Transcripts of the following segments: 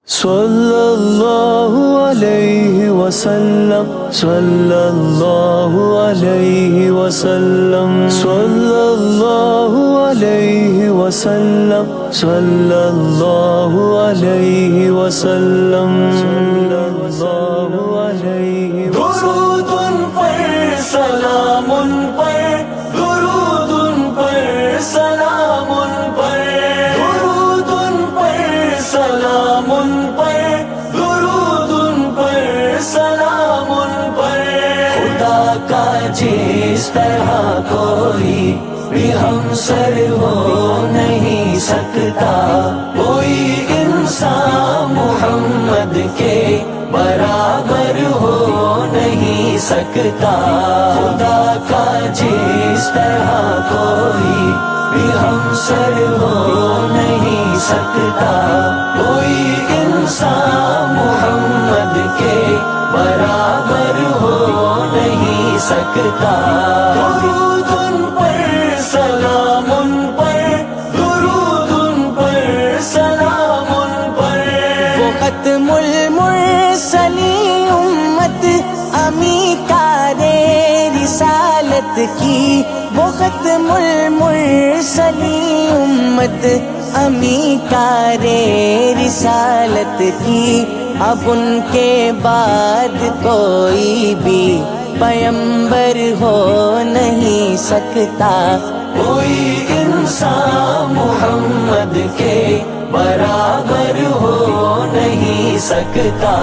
صلی اللہ علیہ وسلم، صلی اللہ علیہ وسلم، صلی اللہ علیہ وسلم، صلی اللہ علیہ وسلم، صلی اللہ علیہ وسلم۔ درود ان پر، سلام ان پر، درود ان پر، سلام ان پر، درود ان پر، سلام ان پر، درود ان پر، سلام ان پر۔ خدا کا جس طرح کوئی بھی ہمسر ہو نہیں سکتا، کوئی انسان محمد کے برابر ہو نہیں سکتا۔ خدا کا جس طرح کوئی بھی ہمسر ہو نہیں سکتا، کوئی انسان محمد کے برابر ہو نہیں سکتا۔ درود ان پر، سلام ان پر، درود ان پر، سلام ان پر۔ وہ ختم المرسلین امت امی کارے رسالت کی، وہ ختم المرسلین امت امی کارے رسالت کی۔ اب ان کے بعد کوئی بھی پیمبر ہو نہیں سکتا، کوئی انسان محمد کے برابر ہو نہیں سکتا۔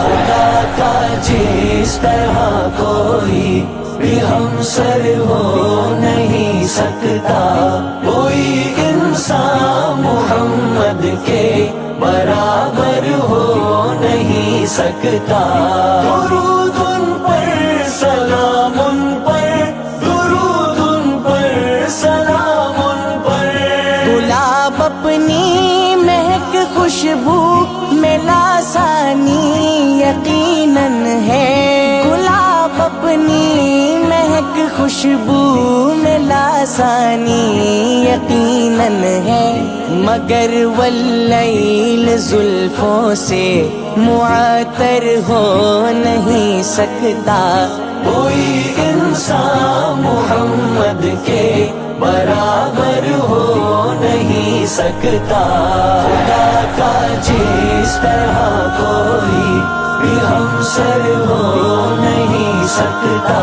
خدا کا جس طرح کوئی بھی ہمسر ہو نہیں سکتا، کوئی انسان محمد کے برابر ہو نہیں سکتا۔ درود ان پر، سلام ان پر، درود ان پر، سلام ان پر۔ گلاب اپنی مہک خوشبو میں لاسانی یقیناً ہے، گلاب اپنی مہک خوشبو میں لاسانی یقیناً ہے، مگر واللیل زلفوں سے معطر ہو نہیں سکتا، کوئی انسان محمد کے برابر ہو نہیں سکتا۔ خدا کا جس طرح کوئی بھی ہمسر ہو نہیں سکتا،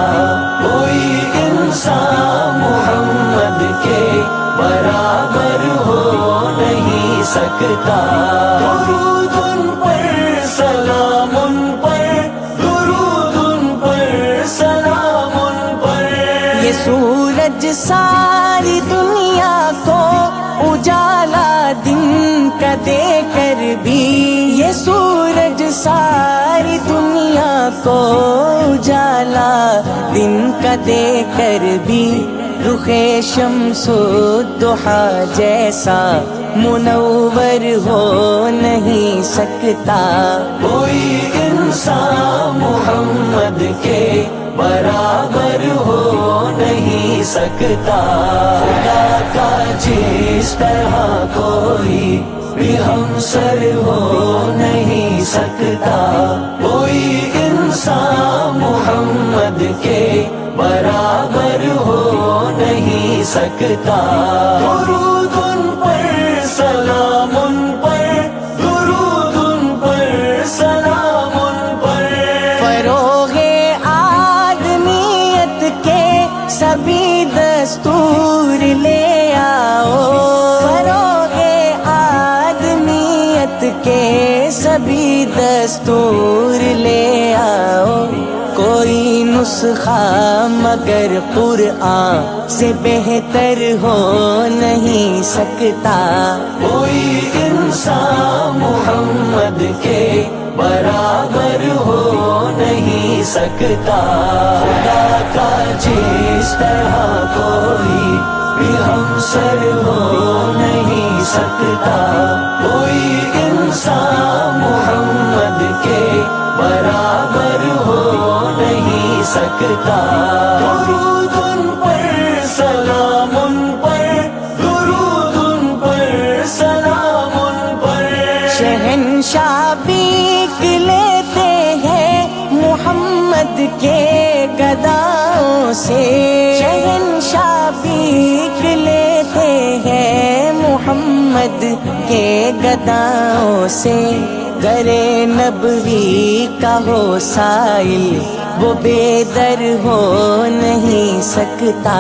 کوئی انسان محمد کے برابر ہو نہیں سکتا۔ درود ان پر، سلام ان پر، درود ان پر، سلام ان پر۔ یہ سورج ساری دنیا کو اجالا دن کا دے کر بھی، یہ سورج ساری دنیا کو اجالا دن کا دے کر بھی، رخ شمس الضحیٰ جیسا منور ہو نہیں سکتا، کوئی انسان محمد کے برابر ہو نہیں سکتا۔ خدا کا جس طرح کوئی بھی ہمسر ہو نہیں سکتا، کوئی انسان محمد کے برابر ہو نہیں سکتا۔ درود ان پر، سلام ان پر، درود ان پر، سلام ان پر۔ فروغ آدمیت کے سبھی دستور لے آؤ، فروغ آدمیت کے سبھی دستور لے آؤ، کوئی نسخہ مگر قرآن سے بہتر ہو نہیں سکتا، کوئی انسان محمد کے برابر ہو نہیں سکتا۔ خدا کا جس طرح کوئی بھی ہمسر ہو نہیں سکتا، کوئی انسان محمد کے برابر ہو نہیں سکتا۔ درود ان پر، سلام ان پر، درود ان پر، سلام ان پر۔ شہنشاہ بیک لیتے ہیں محمد کے گداؤں سے، شہنشاہ بیک لیتے ہیں محمد کے گداؤں سے، گرے نبوی کا ہو سائل وہ بے در ہو نہیں سکتا،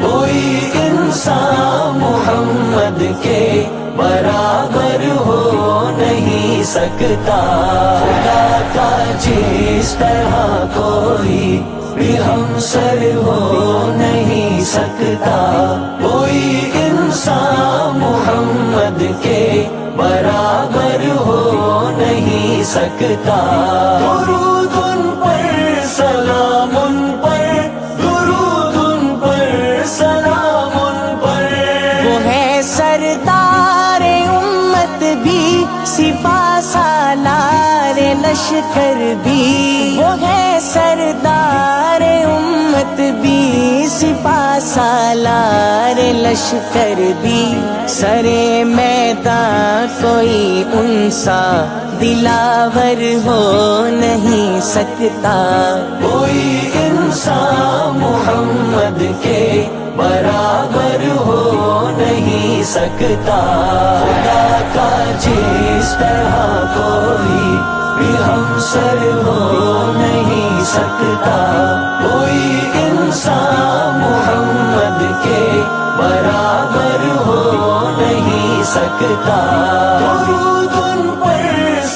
کوئی انسان محمد کے برابر ہو نہیں سکتا، خدا کا جس طرح کوئی بھی ہمسر ہو نہیں سکتا، کوئی انسان محمد کے برابر ہو نہیں سکتا، درود ان پر سلام ان پر، درود ان پر سلام ان پر، وہ ہے سردار امت بھی سپاہ سالار لشکر بھی، وہ ہے سردار امت بھی سپاہ سالار لشکر بھی، سرے میدان کوئی ان سا دلاور ہو نہیں سکتا، کوئی انسان محمد کے برابر ہو نہیں سکتا، خدا کا جس طرح کوئی بھی ہمسر ہو نہیں سکتا، کوئی انسان محمد کے برابر ہو نہیں سکتا، درود ان پر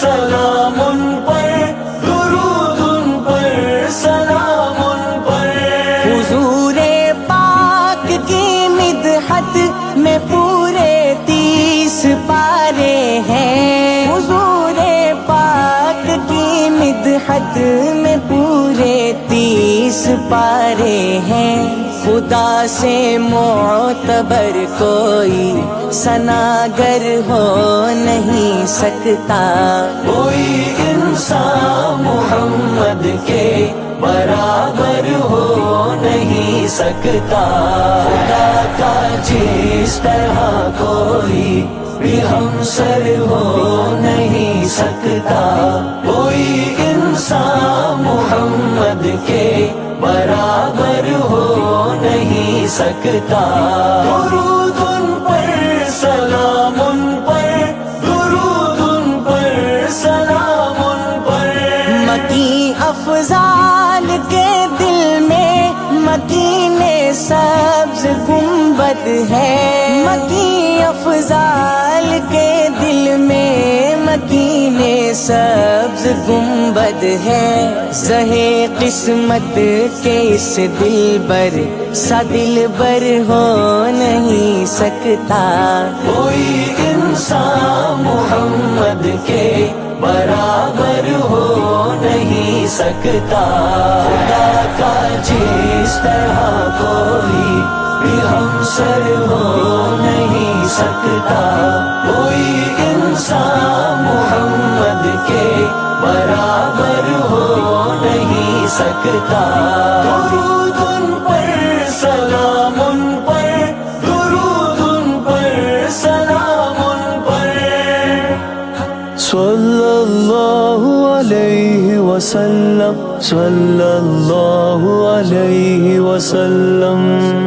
سلام ان پر، درود ان پر سلام ان پر، حضور پاک کی مدحت میں پورے 30 پارے ہیں، حضور پاک کی مدحت میں پورے 30 پارے ہیں، خدا سے معتبر کوئی ثناگر ہو نہیں سکتا، کوئی انسان محمد کے برابر ہو نہیں سکتا، خدا کا جس طرح کوئی بھی ہمسر ہو نہیں سکتا، کوئی انسان محمد کے برابر ہو نہیں سکتا، درود ان پر سلام ان پر، درود ان پر سلام ان پر، مکی افضال کے دل میں مکین سبز گنبد ہے، مکی افضال کے دل میں مکین سبز گنبد ہے، زہے قسمت کے اس دل بر سا دل بر ہو نہیں سکتا، کوئی انسان محمد کے برابر ہو نہیں سکتا، خدا کا جس طرح کوئی بھی ہمسر ہو نہیں سکتا، کوئی انسان محمد کے برابر ہو نہیں سکتا، درود ان پر سلام ان پر، درود ان پر سلام ان پر، صلی اللہ علیہ وسلم، صلی اللہ علیہ وسلم۔